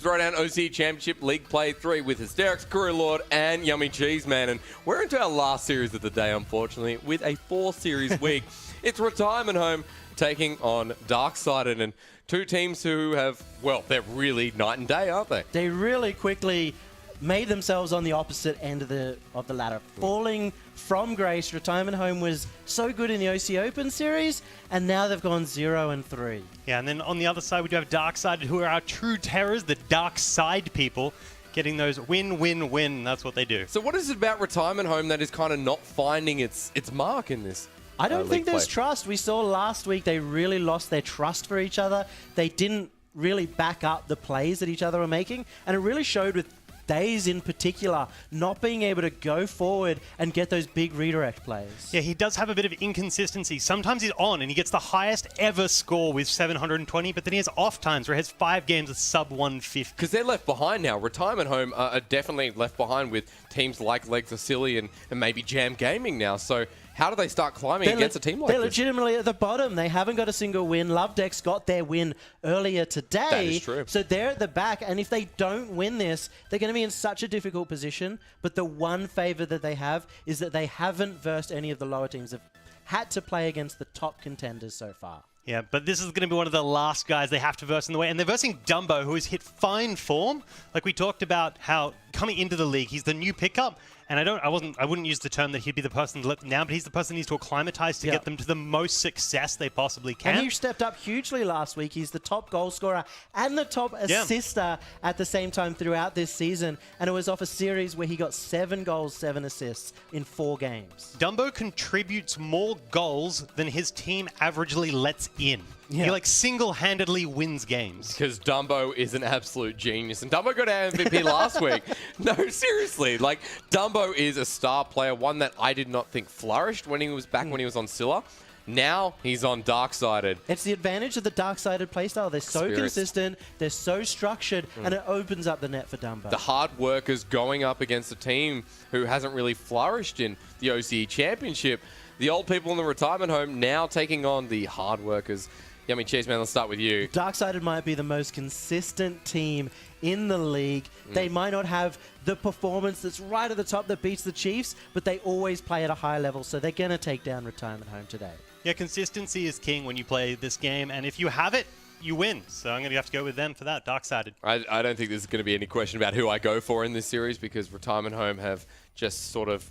Throwdown OCE Championship League Play 3 with Hysterics, Courier Lord, and Yummy Cheese Man. And we're into our last series of the day, unfortunately, with a 4-series week. It's Retirement Home taking on Darksided, and two teams who have, well, they're really night and day, aren't they? They really quickly made themselves on the opposite end of the ladder, falling from grace. Retirement Home was so good in the OC Open series, and now they've gone 0-3. Yeah, and then on the other side, we do have Darksided, who are our true terrors, the dark side people, getting those win-win-win. That's what they do. So what is it about Retirement Home that is kind of not finding its mark in this? I don't think there's play? trust. We saw last week they really lost their trust for each other. They didn't really back up the plays that each other were making, and it really showed with Days in particular not being able to go forward and get those big redirect plays. Yeah, he does have a bit of inconsistency. Sometimes he's on and he gets the highest ever score with 720, but then he has off times where he has 5 games of sub 150. Because they're left behind now. Retirement Home are definitely left behind with teams like Legs of Silly and maybe Jam Gaming now. So how do they start climbing against a team like this? They're legitimately at the bottom. They haven't got a single win. Lovedeck's got their win earlier today. That is true. So they're at the back, and if they don't win this, they're going to be in such a difficult position. But the one favor that they have is that they haven't versed any of the lower teams. They've had to play against the top contenders so far. Yeah, but this is going to be one of the last guys they have to verse in the way. And they're versing Dumbo, who has hit fine form. Like we talked about how coming into the league, he's the new pickup. And I wouldn't use the term that he'd be the person to let them down, but he's the person who needs to acclimatize to get them to the most success they possibly can. And he stepped up hugely last week. He's the top goal scorer and the top assister at the same time throughout this season. And it was off a series where he got 7 goals, 7 assists in 4 games. Dumbo contributes more goals than his team averagely lets in. Yeah. He like single-handedly wins games. Because Dumbo is an absolute genius. And Dumbo got our MVP last week. No, seriously. Like, Dumbo is a star player, one that I did not think flourished when he was back when he was on Scylla. Now he's on Darksided. It's the advantage of the Darksided playstyle. They're so consistent, they're so structured, and it opens up the net for Dumbo. The hard workers going up against a team who hasn't really flourished in the OCE Championship. The old people in the Retirement Home now taking on the hard workers. Yummy Cheese Man, let's start with you. Darksided might be the most consistent team in the league. They might not have the performance that's right at the top that beats the Chiefs, but they always play at a high level, so they're going to take down Retirement Home today. Yeah, consistency is king when you play this game, and if you have it, you win. So I'm going to have to go with them for that, Darksided. I don't think there's going to be any question about who I go for in this series, because Retirement Home have just sort of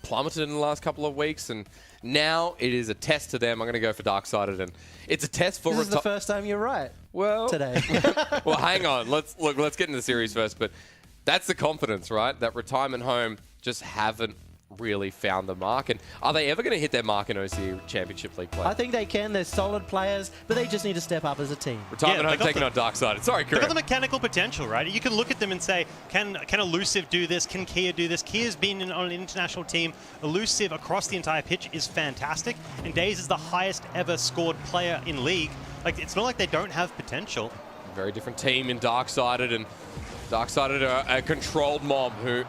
plummeted in the last couple of weeks, and now it is a test to them. I'm going to go for Darksided, and it's a test for... This is the first time you're right. Well, today. Well, hang on. Let's get into the series first. But that's the confidence, right? That Retirement Home just haven't really found the mark. And are they ever going to hit their mark in OCE Championship League play? I think they can. They're solid players, but they just need to step up as a team. Retirement Home taking on Darksided. Sorry, They've correct. got the mechanical potential, right? You can look at them and say, can Elusive do this? Can Kia do this? Kia's been on an international team. Elusive across the entire pitch is fantastic. And Days is the highest ever scored player in League. Like, it's not like they don't have potential. Very different team in Darksided, and Darksided are a controlled mob who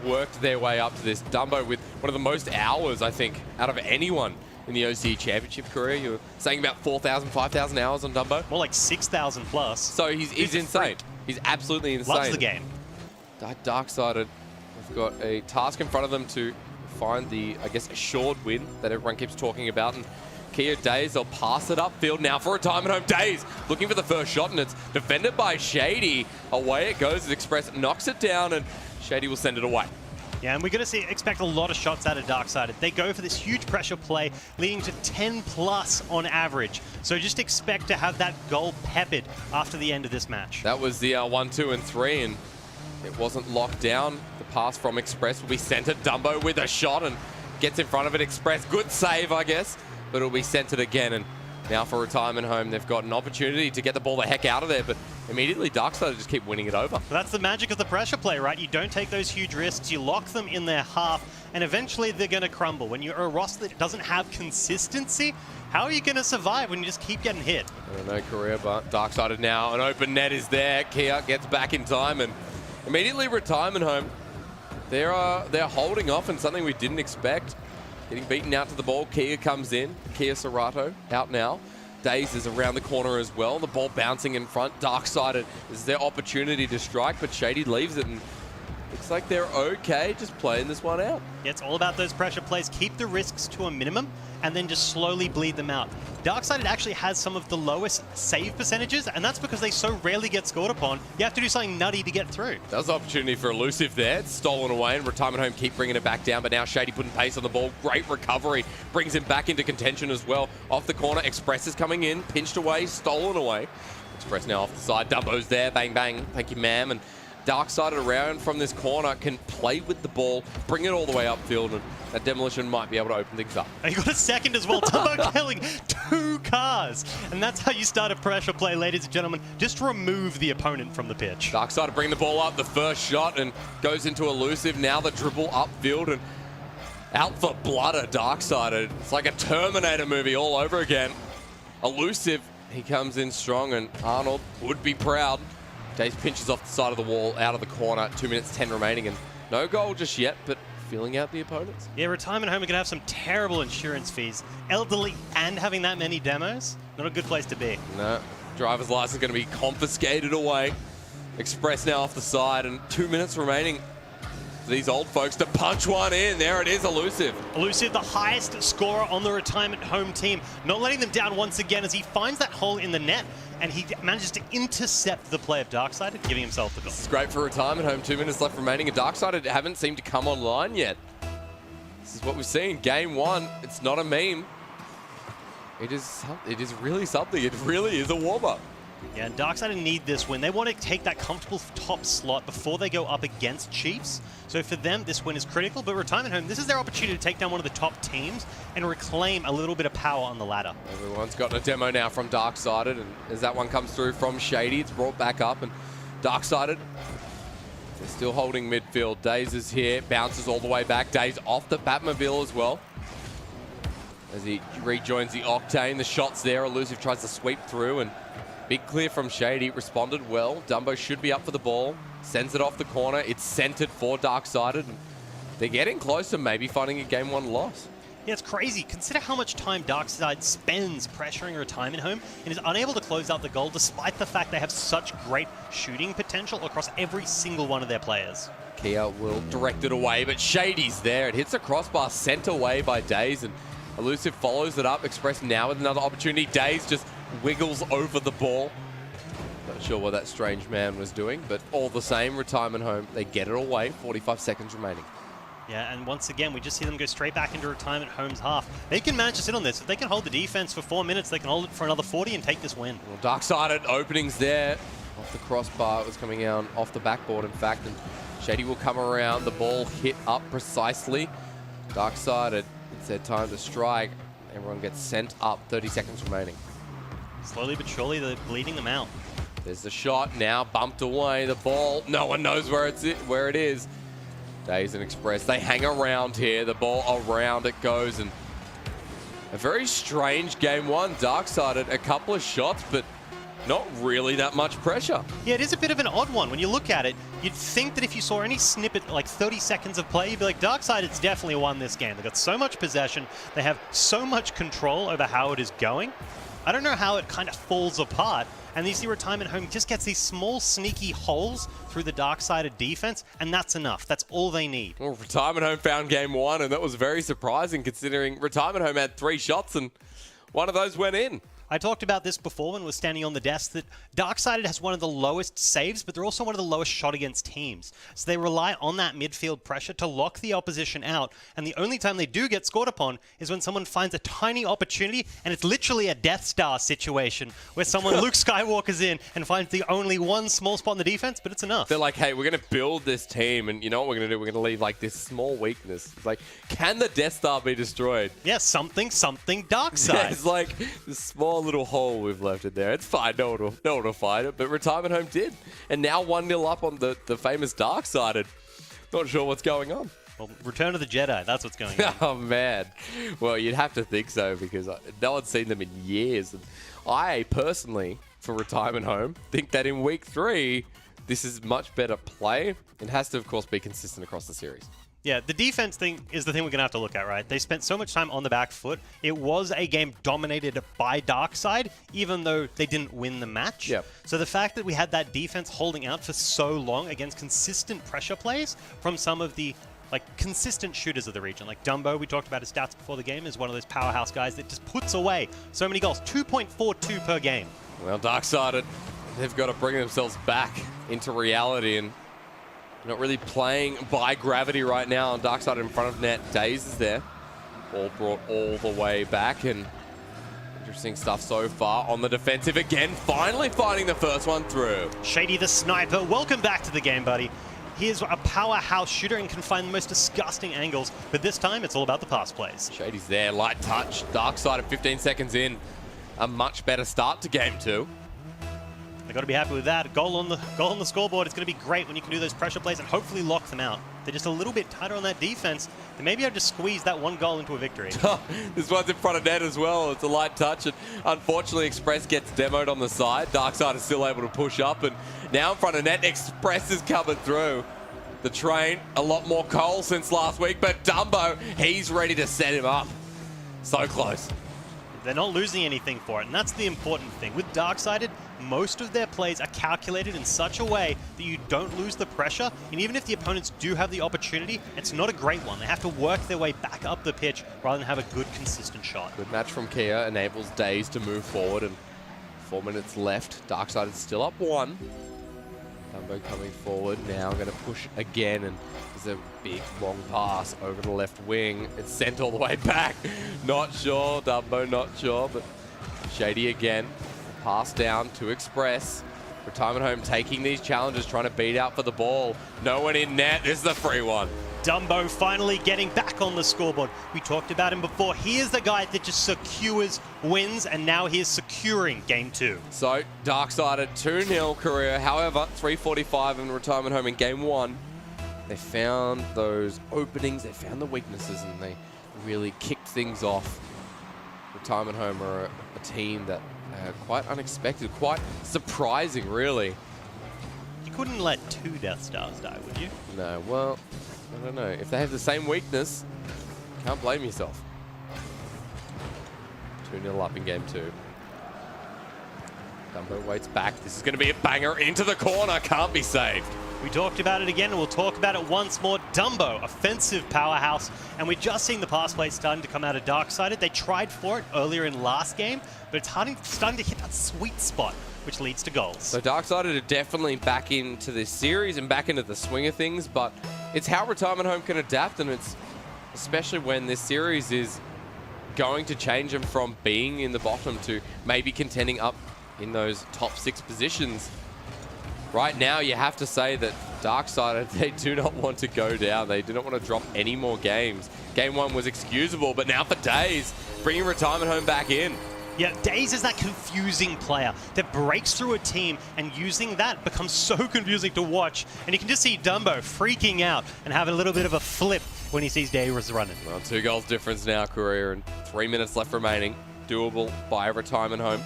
worked their way up to this. Dumbo with one of the most hours, I think, out of anyone in the OCE Championship career. You were saying about 4,000, 5,000 hours on Dumbo? More like 6,000 plus. So he's insane. He's absolutely insane. Loves the game. Darksided have got a task in front of them to find the, I guess, assured win that everyone keeps talking about. And Kia Days, they'll pass it upfield now for Retirement Home. Days looking for the first shot, and it's defended by Shady. Away it goes as Express knocks it down, and Shady will send it away. Yeah, and we're going to expect a lot of shots out of Darksided. They go for this huge pressure play, leading to 10 plus on average. So just expect to have that goal peppered after the end of this match. That was the 1, 2, and 3, and it wasn't locked down. The pass from Express will be centered. Dumbo with a shot and gets in front of it. Express, good save, I guess, but it'll be centered again. And now for Retirement Home, they've got an opportunity to get the ball the heck out of there, but immediately Darksided just keep winning it over. But that's the magic of the pressure play, right? You don't take those huge risks, you lock them in their half, and eventually they're going to crumble. When you're a roster that doesn't have consistency, how are you going to survive when you just keep getting hit? I don't know, Korea, but Darksided now. An open net is there. Kia gets back in time, and immediately Retirement Home, they're holding off, and something we didn't expect. Getting beaten out to the ball. Kia comes in. Kia Serato out now. Daze is around the corner as well. The ball bouncing in front. Darksided is their opportunity to strike, but Shady leaves it, and looks like they're okay just playing this one out. Yeah, it's all about those pressure plays. Keep the risks to a minimum and then just slowly bleed them out. Darksided actually has some of the lowest save percentages, and that's because they so rarely get scored upon. You have to do something nutty to get through. That was an opportunity for Elusive there. It's stolen away, and Retirement Home keep bringing it back down, but now Shady putting pace on the ball. Great recovery. Brings him back into contention as well. Off the corner, Express is coming in. Pinched away, stolen away. Express now off the side. Dumbo's there. Bang, bang. Thank you, ma'am. And Darksided around from this corner can play with the ball, bring it all the way upfield, and that Demolition might be able to open things up. You got a second as well. Dumbo killing 2 cars. And that's how you start a pressure play, ladies and gentlemen. Just remove the opponent from the pitch. Darksided bring the ball up, the first shot, and goes into Elusive. Now the dribble upfield, and out for blood at Darksided. It's like a Terminator movie all over again. Elusive, he comes in strong, and Arnold would be proud. Daze pinches off the side of the wall, out of the corner, 2 minutes 10 remaining, and no goal just yet, but feeling out the opponents. Yeah, Retirement Home are going to have some terrible insurance fees. Elderly and having that many demos, not a good place to be. No, driver's license going to be confiscated away. Express now off the side, and 2 minutes remaining for these old folks to punch one in. There it is, Elusive. Elusive, the highest scorer on the Retirement Home team, not letting them down once again as he finds that hole in the net, and he manages to intercept the play of Darksided, giving himself the goal. It's great for Retirement Home. 2 minutes left remaining, and Darksided haven't seemed to come online yet. This is what we've seen. Game 1, it's not a meme. It is really something. It really is a warm-up. Yeah, and Darksided need this win. They want to take that comfortable top slot before they go up against Chiefs. So for them, this win is critical. But Retirement Home, this is their opportunity to take down one of the top teams and reclaim a little bit of power on the ladder. Everyone's gotten a demo now from Darksided, and as that one comes through from Shady, it's brought back up, and Darksided, they're still holding midfield. Daze is here, bounces all the way back. Daze off the Batmobile as well, as he rejoins the Octane. The shot's there. Elusive tries to sweep through, and big clear from Shady. Responded well. Dumbo should be up for the ball. Sends it off the corner. It's centered for Darksided. They're getting close to maybe finding a Game 1 loss. Yeah, it's crazy. Consider how much time Darksided spends pressuring Retirement Home and is unable to close out the goal despite the fact they have such great shooting potential across every single one of their players. Kia will direct it away, but Shady's there. It hits a crossbar sent away by Daze, and Elusive follows it up. Express now with another opportunity. Daze just wiggles over the ball. Not sure what that strange man was doing, but all the same, Retirement Home, they get it away. 45 seconds remaining. Yeah, and once again, we just see them go straight back into Retirement Home's half. They can manage to sit on this. If they can hold the defense for 4 minutes, they can hold it for another 40 and take this win. Well, Darksided openings there. Off the crossbar, it was coming out off the backboard, in fact, and Shady will come around. The ball hit up precisely. Darksided, it's their time to strike. Everyone gets sent up. 30 seconds remaining. Slowly but surely, they're bleeding them out. There's the shot, now bumped away. The ball, no one knows where it is. Daze and Express, they hang around here. The ball around it goes, and a very strange Game 1. Darksided, a couple of shots, but not really that much pressure. Yeah, it is a bit of an odd one. When you look at it, you'd think that if you saw any snippet, like 30 seconds of play, you'd be like, Darksided's definitely won this game. They've got so much possession. They have so much control over how it is going. I don't know how it kind of falls apart. And you see Retirement Home just gets these small, sneaky holes through the Darksided defense, and that's enough. That's all they need. Well, Retirement Home found Game 1, and that was very surprising considering Retirement Home had 3 shots, and one of those went in. I talked about this before when we were standing on the desk, that Darksided has one of the lowest saves, but they're also one of the lowest shot against teams. So they rely on that midfield pressure to lock the opposition out, and the only time they do get scored upon is when someone finds a tiny opportunity, and it's literally a Death Star situation, where someone Luke Skywalker's in and finds the only one small spot in the defense, but it's enough. They're like, hey, we're going to build this team, and you know what we're going to do? We're going to leave like this small weakness. It's like, can the Death Star be destroyed? Yeah, something Darkside. Yeah, it's like this small little hole we've left it there. It's fine. No one will find it. But Retirement Home did. And now 1-0 up on the famous Darksided. Not sure what's going on. Well, Return of the Jedi, that's what's going on. Oh, man. Well, you'd have to think so because no one's seen them in years. And I personally, for Retirement Home, think that in week 3, this is much better play. It has to, of course, be consistent across the series. Yeah, the defense thing is the thing we're going to have to look at, right? They spent so much time on the back foot. It was a game dominated by Darkside, even though they didn't win the match. Yep. So the fact that we had that defense holding out for so long against consistent pressure plays from some of the consistent shooters of the region. Like Dumbo, we talked about his stats before the game, is one of those powerhouse guys that just puts away so many goals. 2.42 per game. Well, Darksided, they've got to bring themselves back into reality and not really playing by gravity right now. On Darkside in front of net, Daze is there. Ball brought all the way back, and interesting stuff so far on the defensive again. Finally finding the first one through. Shady the sniper, welcome back to the game, buddy. He is a powerhouse shooter and can find the most disgusting angles, but this time it's all about the pass plays. Shady's there, light touch. Darkside 15 seconds in. A much better start to game 2. They've got to be happy with that. Goal on the scoreboard. It's going to be great when you can do those pressure plays and hopefully lock them out. They're just a little bit tighter on that defense. They may be able to squeeze that one goal into a victory. This one's in front of net as well. It's a light touch, and unfortunately Express gets demoed on the side. Darkside is still able to push up, and now in front of net, Express is coming through. The train, a lot more coal since last week, but Dumbo, he's ready to set him up. So close. They're not losing anything for it, and that's the important thing. With Darksided, most of their plays are calculated in such a way that you don't lose the pressure, and even if the opponents do have the opportunity, it's not a great one. They have to work their way back up the pitch rather than have a good, consistent shot. Good match from Kia enables Daze to move forward, and 4 minutes left. Darksided still up 1. Dumbo coming forward now, going to push again, and there's a big long pass over the left wing. It's sent all the way back. Not sure, Dumbo not sure, but Shady again. Pass down to Express. Retirement Home taking these challenges, trying to beat out for the ball. No one in net. This is the free one. Dumbo finally getting back on the scoreboard. We talked about him before. He is the guy that just secures wins, and now he is securing game 2. So, Darksided 2-0 career. However, 3:45 in Retirement Home in game 1. They found those openings, they found the weaknesses, and they really kicked things off. Retirement Home are a team that quite unexpected, quite surprising, really. You couldn't let 2 Death Stars die, would you? No, well, I don't know. If they have the same weakness, can't blame yourself. 2-0 up in game 2. Dumbo waits back. This is going to be a banger into the corner. Can't be saved. We talked about it again, and we'll talk about it once more. Dumbo, offensive powerhouse, and we're just seeing the pass play starting to come out of Darksided. They tried for it earlier in last game, but it's starting to hit that sweet spot, which leads to goals. So Darksided are definitely back into this series and back into the swing of things, but it's how Retirement Home can adapt, and it's especially when this series is going to change them from being in the bottom to maybe contending up in those top 6 positions. Right now, you have to say that Darksided, they do not want to go down. They do not want to drop any more games. Game 1 was excusable, but now for Daze, bringing Retirement Home back in. Yeah, Daze is that confusing player that breaks through a team, and using that becomes so confusing to watch. And you can just see Dumbo freaking out and having a little bit of a flip when he sees Daze running. Well, 2 goals difference now, career, and 3 minutes left remaining. Doable by Retirement Home.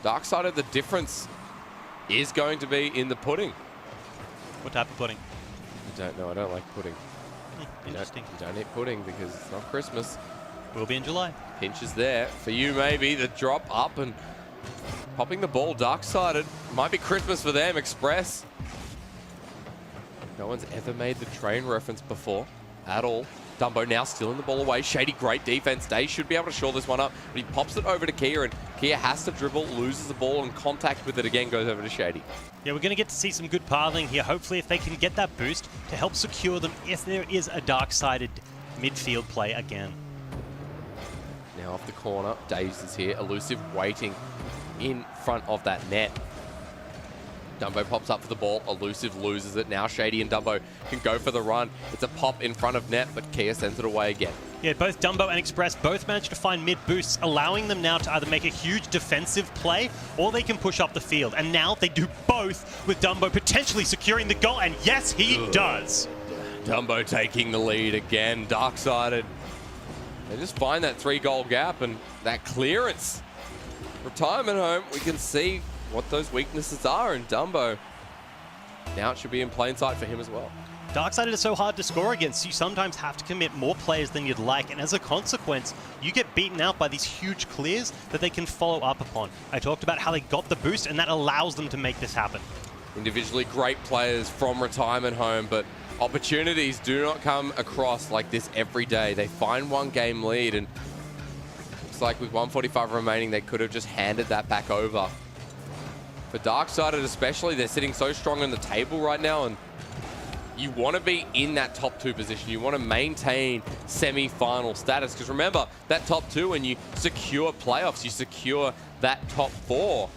Darksided, the difference is going to be in the pudding. What type of pudding? I don't know. I don't like pudding. Interesting. You don't eat pudding because it's not Christmas. We'll be in July. Pinch is there. For you, maybe. The drop up and popping the ball. Darksided. Might be Christmas for them. Express. No one's ever made the train reference before at all. Dumbo now stealing the ball away. Shady, great defense. Daze should be able to shore this one up, but he pops it over to Kia, and Kia has to dribble, loses the ball, and contact with it again goes over to Shady. Yeah, we're going to get to see some good pathing here. Hopefully, if they can get that boost to help secure them if there is a Darksided midfield play again. Now off the corner, Daze is here. Elusive waiting in front of that net. Dumbo pops up for the ball. Elusive loses it. Now Shady and Dumbo can go for the run. It's a pop in front of net, but Kia sends it away again. Yeah, both Dumbo and Express both managed to find mid boosts, allowing them now to either make a huge defensive play or they can push up the field. And now they do both, with Dumbo potentially securing the goal. And yes, he does. Dumbo taking the lead again. Darksided. They just find that 3-goal gap and that clearance. Retirement Home, we can see what those weaknesses are in Dumbo. Now it should be in plain sight for him as well. Darksided is so hard to score against, you sometimes have to commit more players than you'd like, and as a consequence, you get beaten out by these huge clears that they can follow up upon. I talked about how they got the boost, and that allows them to make this happen. Individually great players from Retirement Home, but opportunities do not come across like this every day. They find one game lead, and looks like with 145 remaining, they could have just handed that back over. For Darksided especially, they're sitting so strong on the table right now, and you want to be in that top 2 position. You want to maintain semi-final status, because remember, that top 2, when you secure playoffs, you secure that top 4.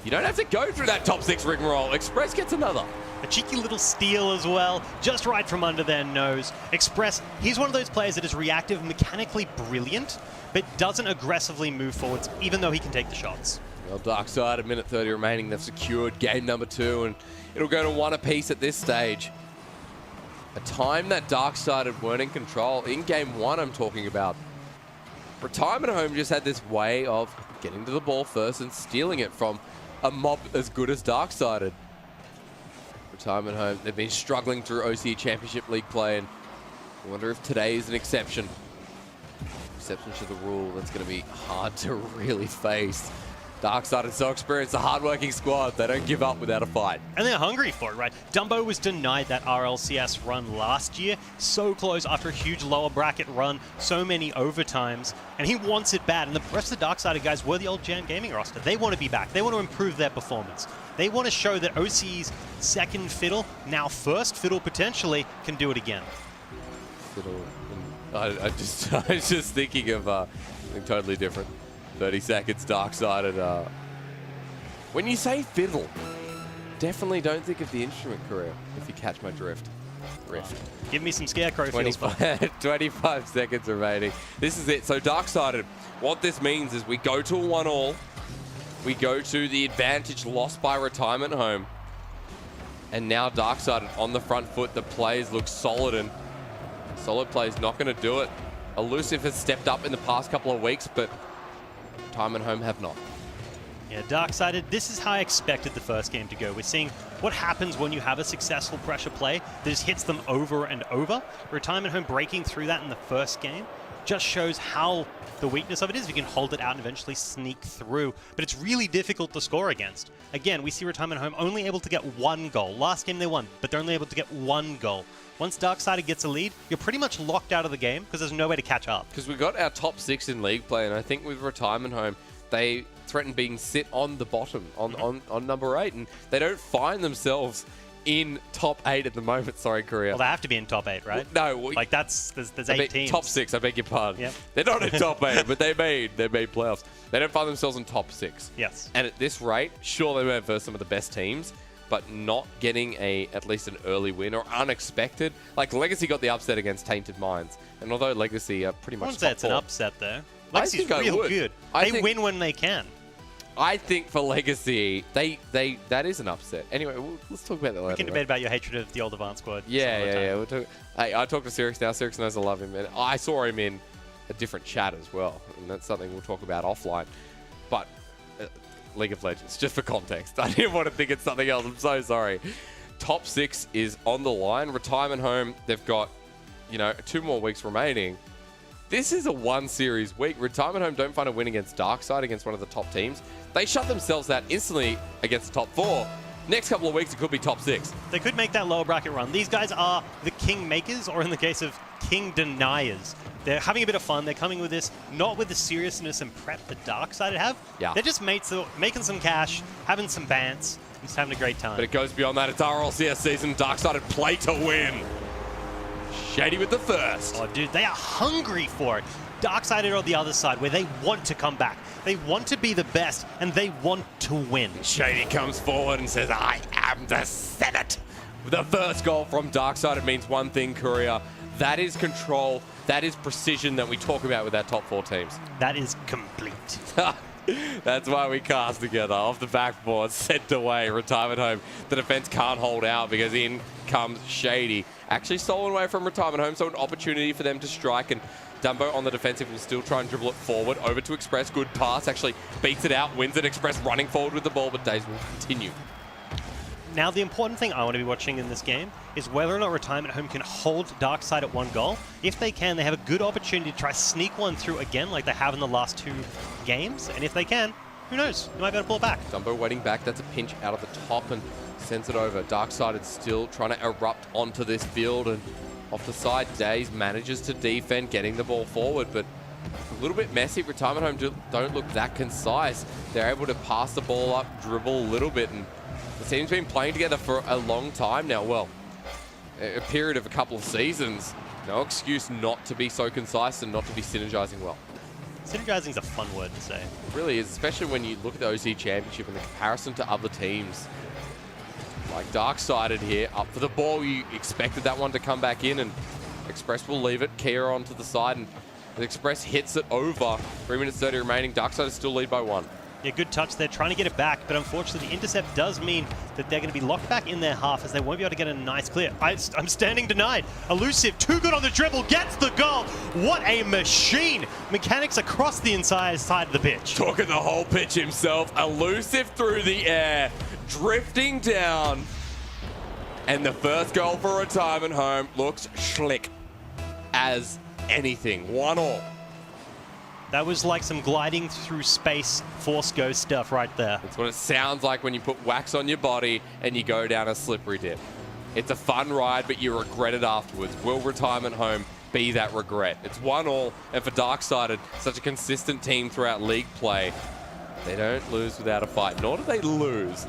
You don't have to go through that top 6 rigmarole. Express gets another. A cheeky little steal as well, just right from under their nose. Express, he's one of those players that is reactive, mechanically brilliant, but doesn't aggressively move forwards, even though he can take the shots. Well, Darksided, minute 30 remaining. They've secured game number 2, and it'll go to 1 apiece at this stage. A time that Darksided weren't in control. In game 1, I'm talking about. Retirement Home just had this way of getting to the ball first and stealing it from a mob as good as Darksided. Retirement Home, they've been struggling through OCE Championship League play, and I wonder if today is an exception. Exception to the rule that's going to be hard to really face. Darksided so experienced, a hard-working squad. They don't give up without a fight. And they're hungry for it, right? Dumbo was denied that RLCS run last year. So close after a huge lower bracket run, so many overtimes. And he wants it bad. And the rest of the Darksided guys were the old Jam Gaming roster. They want to be back. They want to improve their performance. They want to show that OCE's second fiddle, now first fiddle potentially, can do it again. Fiddle. I was just thinking of something totally different. 30 seconds, Darksided. When you say fiddle, definitely don't think of the instrument career, if you catch my drift. Give me some Scarecrow feels. 25 seconds remaining. This is it. So Darksided, what this means is we go to a 1-all. We go to the advantage lost by Retirement Home. And now Darksided on the front foot. The plays look solid, and solid play is not going to do it. Elusive has stepped up in the past couple of weeks, but Retirement Home have not. Yeah, Darksided, this is how I expected the first game to go. We're seeing what happens when you have a successful pressure play that just hits them over and over. Retirement Home breaking through that in the first game just shows how the weakness of it is. You can hold it out and eventually sneak through, but it's really difficult to score against. Again, we see Retirement Home only able to get 1 goal. Last game they won, but they're only able to get 1 goal. Once Darksided gets a lead, you're pretty much locked out of the game because there's no way to catch up. Because we got our top 6 in league play, and I think with Retirement Home, they threaten being sit on the bottom, on number 8, and they don't find themselves in top 8 at the moment. Sorry, Korea. Well, they have to be in top 8, right? No. Like, there's 8 teams. Top 6, I beg your pardon. Yep. They're not in top 8, but they made playoffs. They don't find themselves in top 6. Yes. And at this rate, sure, they went versus some of the best teams, but not getting at least an early win or unexpected. Like, Legacy got the upset against Tainted Minds, and although Legacy are pretty much I wouldn't say it's an upset, though. Legacy's real good. They win when they can. I think for Legacy, that is an upset. Anyway, let's talk about that later. We can debate about your hatred of the old Advanced Squad. Yeah. We'll talk. Hey, I talked to Sirix now. Sirix knows I love him, and I saw him in a different chat as well, and that's something we'll talk about offline. But League of Legends, just for context. I didn't want to think it's something else. I'm so sorry. Top 6 is on the line. Retirement Home, they've got, 2 more weeks remaining. This is a 1-series week. Retirement Home don't find a win against Darkseid, against one of the top teams. They shut themselves out instantly against the top 4. Next couple of weeks, it could be top 6. They could make that lower bracket run. These guys are the king makers, or in the case of king deniers. They're having a bit of fun. They're coming with this, not with the seriousness and prep the Darkseid have. Yeah. They're just making some cash, having some bants, and just having a great time. But it goes beyond that. It's RLCS season. Darkseid play to win. Shady with the first. Oh, dude, they are hungry for it. Darkseid are on the other side, where they want to come back. They want to be the best, and they want to win. Shady comes forward and says, I am the Senate. The first goal from Darkseid, it means one thing, Korea. That is control. That is precision that we talk about with our top 4 teams. That is complete. That's why we cast together. Off the backboard, sent away. Retirement Home. The defense can't hold out because in comes Shady. Actually stolen away from Retirement Home, so an opportunity for them to strike. And Dumbo on the defensive will still try and dribble it forward. Over to Express. Good pass. Actually beats it out. Wins it. Express running forward with the ball, but Days will continue. Now, the important thing I want to be watching in this game is whether or not Retirement Home can hold Darkside at 1 goal. If they can, they have a good opportunity to try sneak one through again like they have in the last 2 games. And if they can, who knows? You might be able to pull it back. Dumbo waiting back. That's a pinch out of the top and sends it over. Darkside is still trying to erupt onto this field, and off the side, Days manages to defend, getting the ball forward, but a little bit messy. Retirement Home don't look that concise. They're able to pass the ball up, dribble a little bit, and the team's been playing together for a long time now. Well, a period of a couple of seasons. No excuse not to be so concise and not to be synergizing well. Synergizing is a fun word to say. It really is, especially when you look at the OCE Championship and the comparison to other teams. Like Darksided here, up for the ball. You expected that one to come back in, and Express will leave it. Kia onto the side, and the Express hits it over. 3 minutes 30 remaining. Darksided still lead by 1. Yeah, good touch there, trying to get it back, but unfortunately the intercept does mean that they're going to be locked back in their half as they won't be able to get a nice clear. I'm standing denied. Elusive, too good on the dribble, gets the goal. What a machine. Mechanics across the inside side of the pitch. Talking the whole pitch himself. Elusive through the air, drifting down. And the first goal for Retirement Home looks slick as anything. 1-1. That was like some gliding through space Force Ghost stuff right there. That's what it sounds like when you put wax on your body and you go down a slippery dip. It's a fun ride, but you regret it afterwards. Will Retirement Home be that regret? It's 1-1, and for Darksided, such a consistent team throughout league play, they don't lose without a fight, nor do they lose.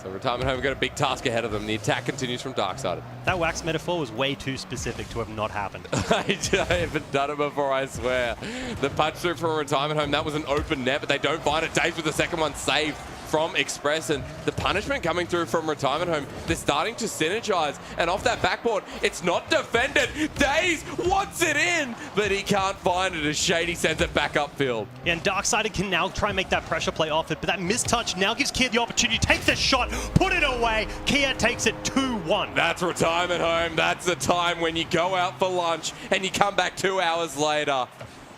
So Retirement Home have got a big task ahead of them. The attack continues from Darksided. That wax metaphor was way too specific to have not happened. I haven't done it before, I swear. The punch through from Retirement Home, that was an open net, but they don't find it. Dave with the second one saved from Express, and the punishment coming through from Retirement Home, they're starting to synergize, and off that backboard, it's not defended. Days wants it in, but he can't find it as Shady sends it back upfield. Yeah, and Darksided can now try and make that pressure play off it, but that mistouch now gives Kia the opportunity to take the shot, put it away. Kia takes it 2-1. That's Retirement Home. That's the time when you go out for lunch and you come back 2 hours later.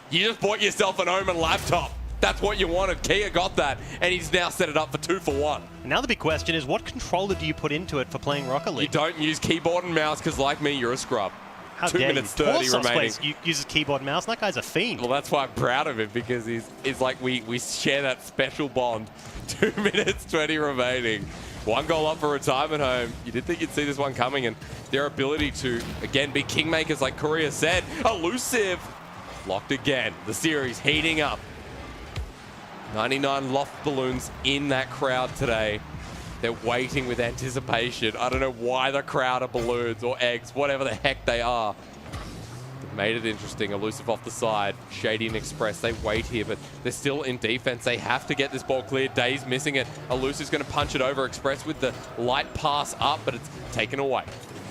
You just bought yourself an Omen laptop. That's what you wanted. Kia got that, and he's now set it up for 2 for 1. Now the big question is, what controller do you put into it for playing Rocket League? You don't use keyboard and mouse, because like me, you're a scrub. How 2 dare minutes you? 30 Paul remaining. uses keyboard and mouse, and that guy's a fiend. Well, that's why I'm proud of him, because he's like we share that special bond. 2 minutes 20 remaining. 1 goal up for Retirement Home. You did think you'd see this one coming, and their ability to, again, be kingmakers like Korea said. Elusive. Locked again. The series heating up. 99 loft balloons in that crowd today. They're waiting with anticipation. I don't know why the crowd are balloons or eggs, whatever the heck they are. They've made it interesting. Elusive off the side. Shady and Express, they wait here, but they're still in defense. They have to get this ball cleared. Days missing it. Elusive's going to punch it over. Express with the light pass up, but it's taken away.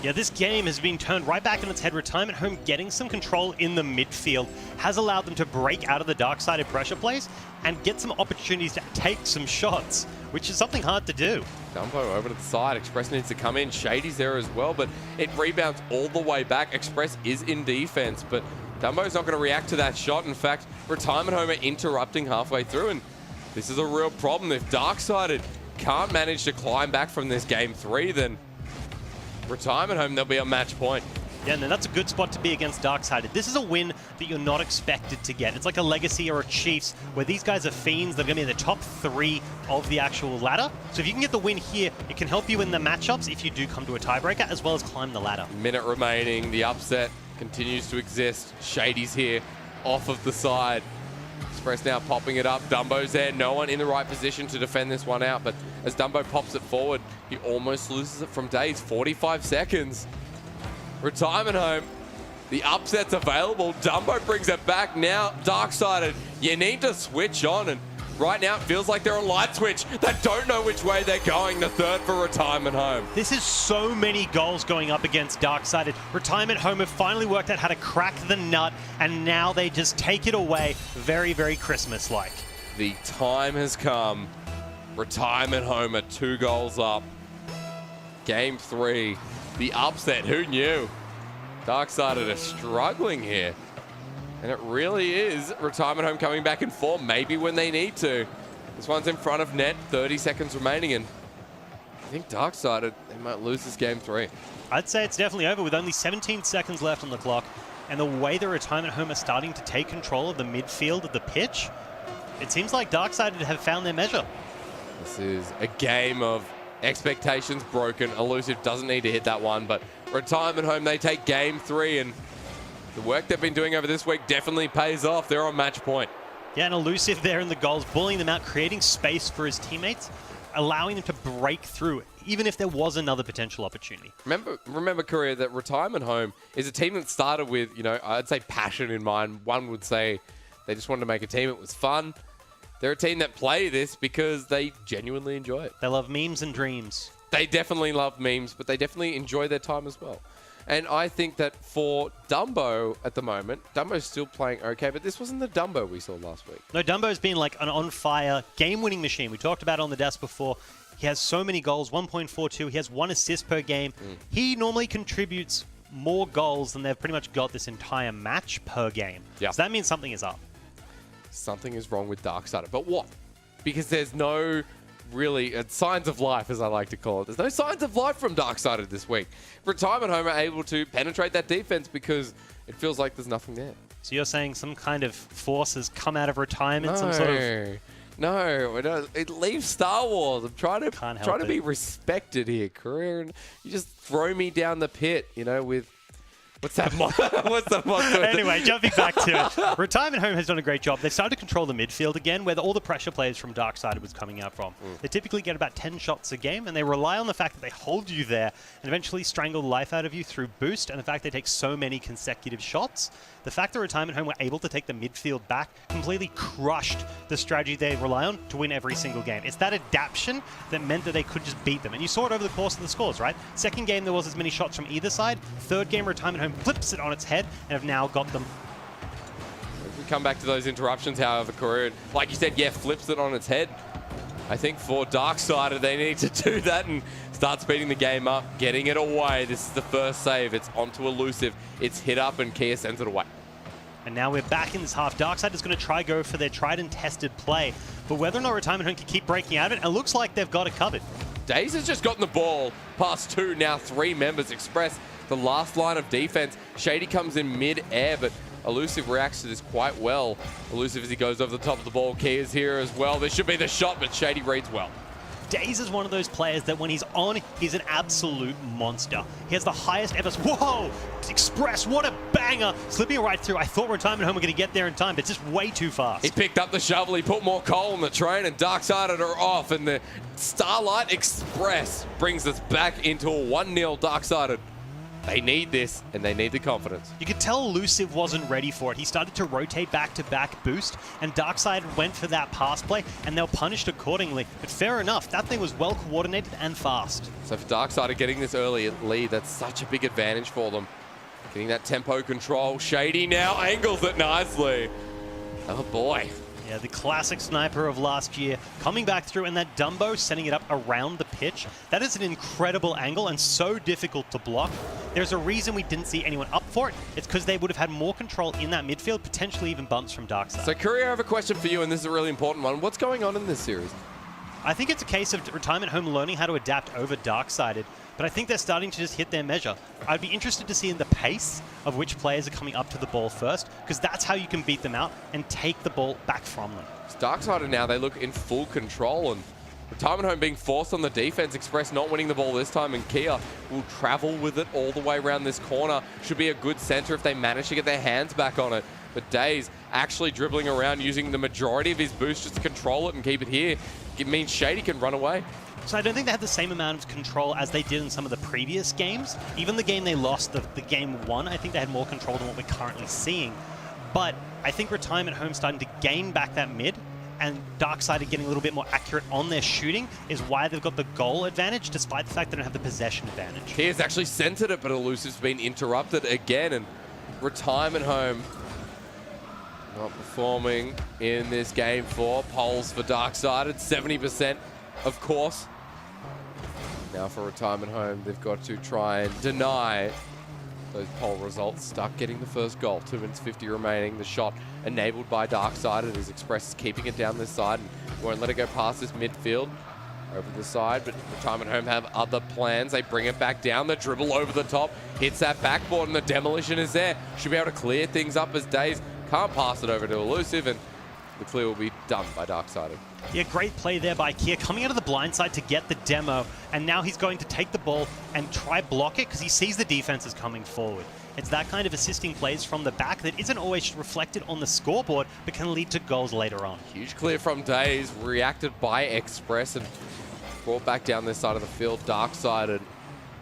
Yeah, this game has been turned right back on its head. Retirement Home getting some control in the midfield has allowed them to break out of the dark-sided pressure plays and get some opportunities to take some shots, which is something hard to do. Dumbo over to the side. Express needs to come in. Shady's there as well, but it rebounds all the way back. Express is in defense, but Dumbo's not going to react to that shot. In fact, Retirement Home are interrupting halfway through, and this is a real problem. If Darksided can't manage to climb back from this game 3, then Retirement Home, there'll be a match point. Yeah, and then that's a good spot to be against Darksided. This is a win that you're not expected to get. It's like a Legacy or a Chiefs, where these guys are fiends. They're going to be in the top 3 of the actual ladder. So if you can get the win here, it can help you in the matchups if you do come to a tiebreaker, as well as climb the ladder. Minute remaining. The upset continues to exist. Shady's here, off of the side. Express now popping it up. Dumbo's there. No one in the right position to defend this one out. But as Dumbo pops it forward, he almost loses it from Days. 45 seconds. Retirement Home. The upset's available. Dumbo brings it back now. Darksided, you need to switch on. And right now, it feels like they're on light switch. They don't know which way they're going. The third for Retirement Home. This is so many goals going up against Darksided. Retirement Home have finally worked out how to crack the nut, and now they just take it away. Very, very Christmas-like. The time has come. Retirement Home are 2 goals up. Game 3. The upset, who knew? Darksided are struggling here. And it really is Retirement Home coming back in form, maybe when they need to. This one's in front of net, 30 seconds remaining, and I think Darksided, they might lose this game 3. I'd say it's definitely over with only 17 seconds left on the clock. And the way the Retirement Home are starting to take control of the midfield of the pitch, it seems like Darksided have found their measure. This is a game of expectations broken. Elusive doesn't need to hit that one, but Retirement Home, they take game 3, and the work they've been doing over this week definitely pays off. They're on match point. Yeah, and Elusive there in the goals, bullying them out, creating space for his teammates, allowing them to break through, even if there was another potential opportunity. Remember, Korea, that Retirement Home is a team that started with, I'd say passion in mind. One would say they just wanted to make a team. It was fun. They're a team that play this because they genuinely enjoy it. They love memes and dreams. They definitely love memes, but they definitely enjoy their time as well. And I think that for Dumbo at the moment, Dumbo's still playing okay, but this wasn't the Dumbo we saw last week. No, Dumbo's been like an on-fire game-winning machine. We talked about it on the desk before. He has so many goals, 1.42. He has 1 assist per game. He normally contributes more goals than they've pretty much got this entire match per game. Yeah. So that means something is up. Something is wrong with Darksided. But what? Because there's no really signs of life, as I like to call it. There's no signs of life from Darksided this week. Retirement Home are able to penetrate that defense because it feels like there's nothing there. So you're saying some kind of force has come out of retirement? Some sort of... No, it leaves Star Wars. I'm trying to be respected here, career, and you just throw me down the pit, with what's that? What's the monster? Anyway, jumping back to it, Retirement Home has done a great job. They started to control the midfield again, where all the pressure players from Darksided was coming out from. They typically get about 10 shots a game, and they rely on the fact that they hold you there and eventually strangle the life out of you through boost, and the fact they take so many consecutive shots. The fact that Retirement Home were able to take the midfield back completely crushed the strategy they rely on to win every single game. It's that adaptation that meant that they could just beat them. And you saw it over the course of the scores, right? Second game, there was as many shots from either side. Third game, Retirement Home flips it on its head and have now got them. If we come back to those interruptions, however, Korean, like you said, flips it on its head. I think for Darksided, they need to do that and start speeding the game up, getting it away. This is the first save. It's onto Elusive. It's hit up, and Kia sends it away. And now we're back in this half. Darksided is going to try go for their tried and tested play. But whether or not Retirement Home can keep breaking out of it, it looks like they've got it covered. Daze has just gotten the ball past 2, now 3 members. Express, the last line of defense. Shady comes in mid-air, but Elusive reacts to this quite well. Elusive as he goes over the top of the ball. Kia's here as well. This should be the shot, but Shady reads well. Daze is one of those players that when he's on, he's an absolute monster. He has the highest ever... Whoa! Express, what a banger! Slipping right through. I thought Retirement Home were going to get there in time, but just way too fast. He picked up the shovel, he put more coal on the train, and Darksided are off, and the Starlight Express brings us back into a 1-0 Darksided. They need this, and they need the confidence. You could tell Elusive wasn't ready for it. He started to rotate back-to-back boost, and Darksided went for that pass play, and they were punished accordingly. But fair enough, that thing was well-coordinated and fast. So for Darksided getting this early lead, that's such a big advantage for them. Getting that tempo control. Shady now angles it nicely. Oh boy. Yeah, the classic sniper of last year coming back through, and that Dumbo setting it up around the pitch. That is an incredible angle and so difficult to block. There's a reason we didn't see anyone up for it. It's because they would have had more control in that midfield, potentially even bumps from Darksided. So, Courier, I have a question for you, and this is a really important one. What's going on in this series? I think it's a case of Retirement Home learning how to adapt over Darksided, but I think they're starting to just hit their measure. I'd be interested to see in the pace of which players are coming up to the ball first, because that's how you can beat them out and take the ball back from them. It's Darksided now, they look in full control, and Retirement Home being forced on the defense. Express not winning the ball this time, and Kia will travel with it all the way around this corner. Should be a good center if they manage to get their hands back on it. But Daze actually dribbling around using the majority of his boost just to control it and keep it here. It means Shady can run away. So I don't think they had the same amount of control as they did in some of the previous games. Even the game they lost, the game 1, I think they had more control than what we're currently seeing. But I think Retirement Home starting to gain back that mid, and Darksided getting a little bit more accurate on their shooting is why they've got the goal advantage, despite the fact they don't have the possession advantage. He has actually centered it, but Elusive's been interrupted again, and Retirement Home not performing in this game 4. Polls for Darksided, 70%, of course. Now for Retirement Home, they've got to try and deny those poll results. Stuck getting the first goal. 2 minutes 50 remaining. The shot enabled by Darksided as Express is keeping it down this side and won't let it go past this midfield. over the side, but Retirement Home have other plans. They bring it back down. The dribble over the top hits that backboard, and the demolition is there. Should be able to clear things up as Days can't pass it over to Elusive, and the clear will be done by Darksided. Yeah, great play there by Kia, coming out of the blind side to get the demo, and now he's going to take the ball and try block it because he sees the defense is coming forward. It's that kind of assisting plays from the back that isn't always reflected on the scoreboard, but can lead to goals later on. Huge clear from Days, reacted by Express and brought back down this side of the field. Darksided,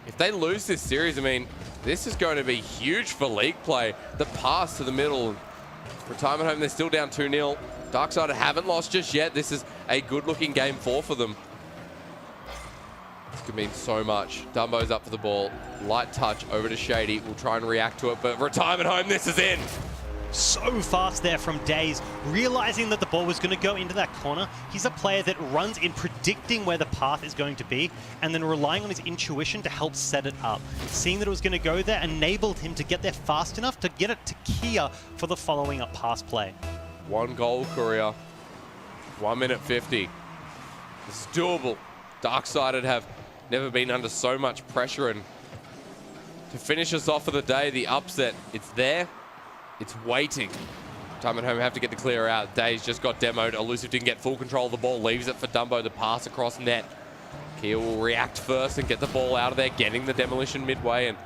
if they lose this series, I mean, this is going to be huge for league play. The pass to the middle. Retirement Home, they're still down 2-0. Darksided haven't lost just yet. This is a good-looking game 4 for them. This could mean so much. Dumbo's up for the ball. Light touch over to Shady. We'll try and react to it, but Retirement Home, this is in. So fast there from Days, realizing that the ball was going to go into that corner. He's a player that runs in predicting where the path is going to be and then relying on his intuition to help set it up. Seeing that it was going to go there enabled him to get there fast enough to get it to Kia for the following up pass play. 1 goal, Courier. 1 minute 50. This is doable. Darksided have never been under so much pressure, and to finish us off for the day, the upset, it's there. It's waiting. Retirement Home have to get the clear out. Days just got demoed. Elusive didn't get full control of the ball. Leaves it for Dumbo to pass across net. Kia will react first and get the ball out of there, getting the demolition midway. And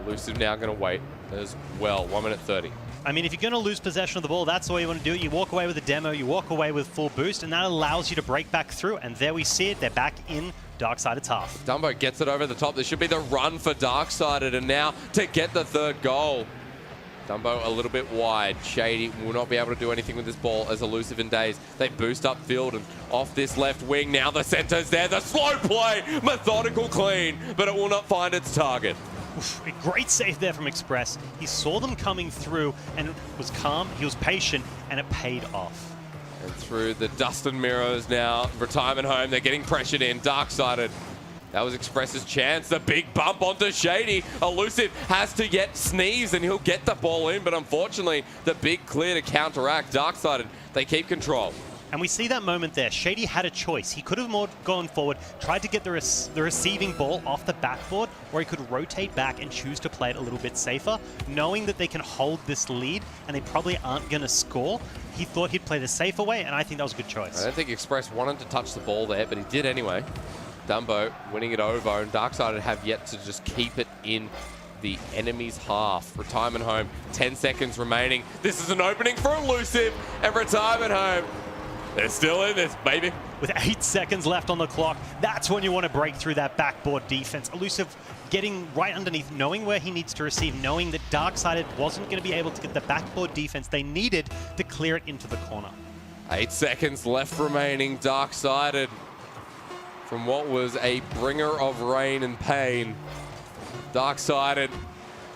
Elusive now going to wait as well. 1 minute 30. I mean, if you're going to lose possession of the ball, that's all you want to do. You walk away with a demo, you walk away with full boost, and that allows you to break back through. And there we see it. They're back in Darksided's half. Dumbo gets it over the top. This should be the run for Darksided. And now to get the 3rd goal. Dumbo a little bit wide. Shady will not be able to do anything with this ball as Elusive and Days. They boost up field and off this left wing. Now the center's there. The slow play. Methodical clean, but it will not find its target. Oof, a great save there from Express. He saw them coming through and was calm. He was patient, and it paid off. And through the dust and mirrors now, Retirement Home, they're getting pressured in. Darksided. That was Express's chance. The big bump onto Shady. Elusive has to get sneeze and he'll get the ball in, but unfortunately, the big clear to counteract. Darksided, they keep control. And we see that moment there. Shady had a choice. He could have gone forward, tried to get the receiving ball off the backboard, or he could rotate back and choose to play it a little bit safer, knowing that they can hold this lead and they probably aren't going to score. He thought he'd play the safer way, and I think that was a good choice. I don't think Express wanted to touch the ball there, but he did anyway. Dumbo winning it over, and Darksided have yet to just keep it in the enemy's half. Retirement Home, 10 seconds remaining. This is an opening for Elusive, and Retirement Home, they're still in this, baby. With 8 seconds left on the clock, that's when you want to break through that backboard defense. Elusive getting right underneath, knowing where he needs to receive, knowing that Darksided wasn't going to be able to get the backboard defense they needed to clear it into the corner. 8 seconds left remaining. Darksided, from what was a bringer of rain and pain. Darksided,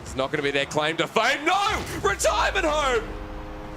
it's not going to be their claim to fame. No! Retirement Home!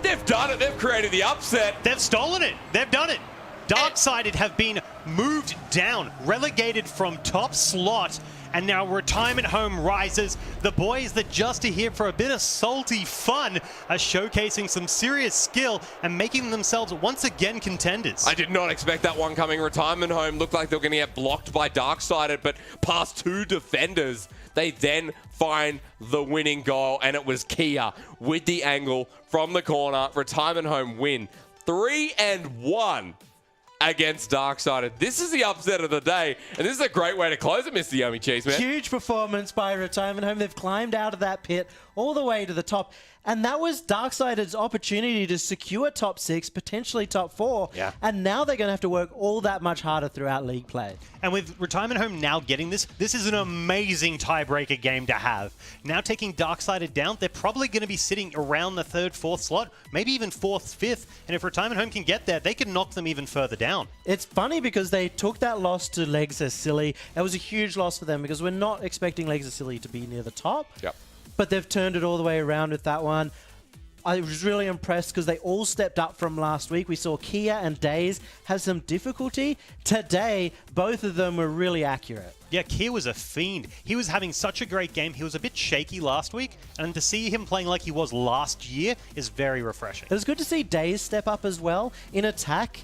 They've done it. They've created the upset. They've stolen it. They've done it. Darksided have been moved down, relegated from top slot, and now Retirement Home rises. The boys that just are here for a bit of salty fun are showcasing some serious skill and making themselves once again contenders. I did not expect that one coming. Retirement Home looked like they were going to get blocked by Darksided, but past 2 defenders, they then find the winning goal, and it was Kia with the angle from the corner. Retirement Home win 3-1 against Darksided. This is the upset of the day, and this is a great way to close it, Mr. Yummy Cheese, man. Huge performance by Retirement Home. They've climbed out of that pit all the way to the top, and that was Darksided's opportunity to secure top 6, potentially top 4, and now they're going to have to work all that much harder throughout league play. And with Retirement Home now getting this is an amazing tiebreaker game to have. Now taking Darksided down, they're probably going to be sitting around the 3rd, 4th slot, maybe even 4th, 5th, and if Retirement Home can get there, they can knock them even further down. It's funny because they took that loss to Legs Are Silly. It was a huge loss for them because we're not expecting Legs Are Silly to be near the top. Yep. But they've turned it all the way around with that one. I was really impressed because they all stepped up from last week. We saw Kia and Days have some difficulty. Today, both of them were really accurate. Yeah, Kia was a fiend. He was having such a great game. He was a bit shaky last week, and to see him playing like he was last year is very refreshing. It was good to see Days step up as well in attack.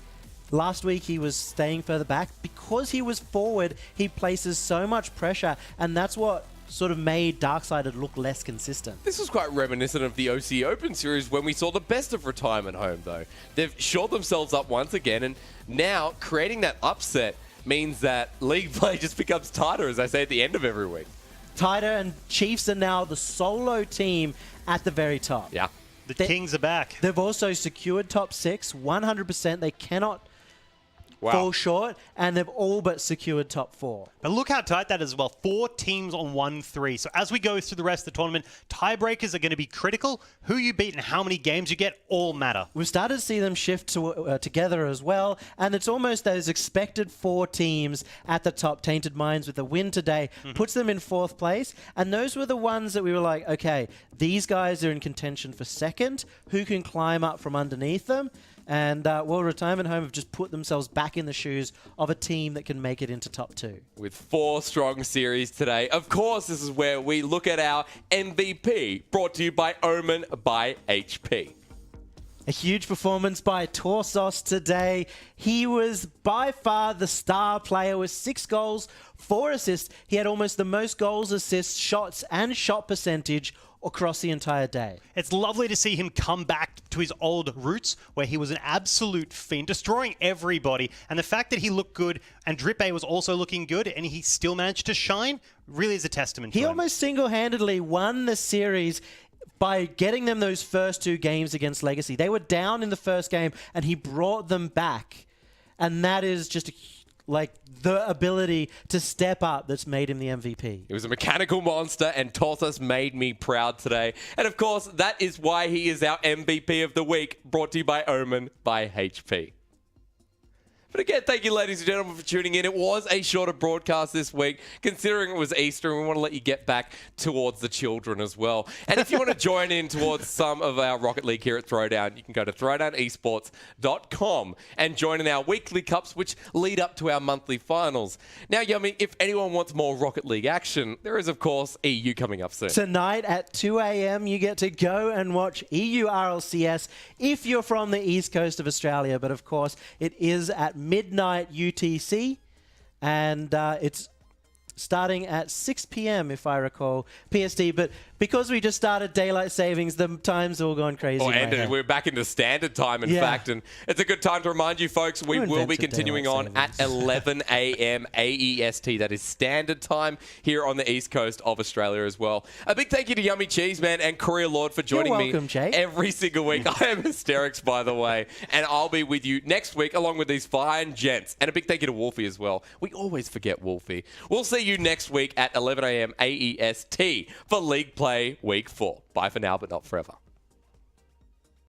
Last week, he was staying further back. Because he was forward, he places so much pressure, and that's what sort of made Darksided look less consistent. This was quite reminiscent of the OCE Open Series when we saw the best of Retirement Home, though. They've shored themselves up once again, and now creating that upset means that league play just becomes tighter, as I say at the end of every week. Tighter, and Chiefs are now the solo team at the very top. Yeah. The Kings are back. They've also secured top 6, 100%. They cannot fall short, and they've all but secured top 4. But look how tight that is as well. 4 teams on 1-3. So as we go through the rest of the tournament, tiebreakers are going to be critical. Who you beat and how many games you get all matter. We've started to see them shift together as well, and it's almost those expected 4 teams at the top. Tainted Minds with a win today puts them in 4th place, and those were the ones that we were like, okay, these guys are in contention for 2nd. Who can climb up from underneath them? And, well, Retirement Home have just put themselves back in the shoes of a team that can make it into top 2. With 4 strong series today. Of course, this is where we look at our MVP, brought to you by Omen by HP. A huge performance by Torsos today. He was by far the star player with 6 goals, 4 assists. He had almost the most goals, assists, shots, and shot percentage across the entire day. It's lovely to see him come back to his old roots where he was an absolute fiend, destroying everybody. And the fact that he looked good and Drippe was also looking good and he still managed to shine really is a testament to him. He almost single-handedly won the series by getting them those first 2 games against Legacy. They were down in the first game and he brought them back. And that is just like the ability to step up that's made him the MVP. He was a mechanical monster, and Torsos made me proud today. And of course, that is why he is our MVP of the week, brought to you by Omen by HP. But again, thank you, ladies and gentlemen, for tuning in. It was a shorter broadcast this week, considering it was Easter, and we want to let you get back towards the children as well. And if you want to join in towards some of our Rocket League here at Throwdown, you can go to throwdownesports.com and join in our weekly cups, which lead up to our monthly finals. Now, Yummy, if anyone wants more Rocket League action, there is, of course, EU coming up soon. Tonight at 2 a.m, you get to go and watch EU RLCS if you're from the east coast of Australia. But, of course, it is at midnight UTC, and it's starting at 6 p.m. if I recall PST. But because we just started daylight savings, the time's all gone crazy. And we're back into standard time, in fact. And it's a good time to remind you, folks, we will be continuing on at 11 a.m. AEST. That is standard time here on the east coast of Australia as well. A big thank you to Yummy Cheese Man and Courier Lord for joining me every single week. I am hysterics, by the way. And I'll be with you next week along with these fine gents. And a big thank you to Wolfie as well. We always forget Wolfie. We'll see you next week at 11 a.m. AEST for League Play Week 4. Bye for now, but not forever.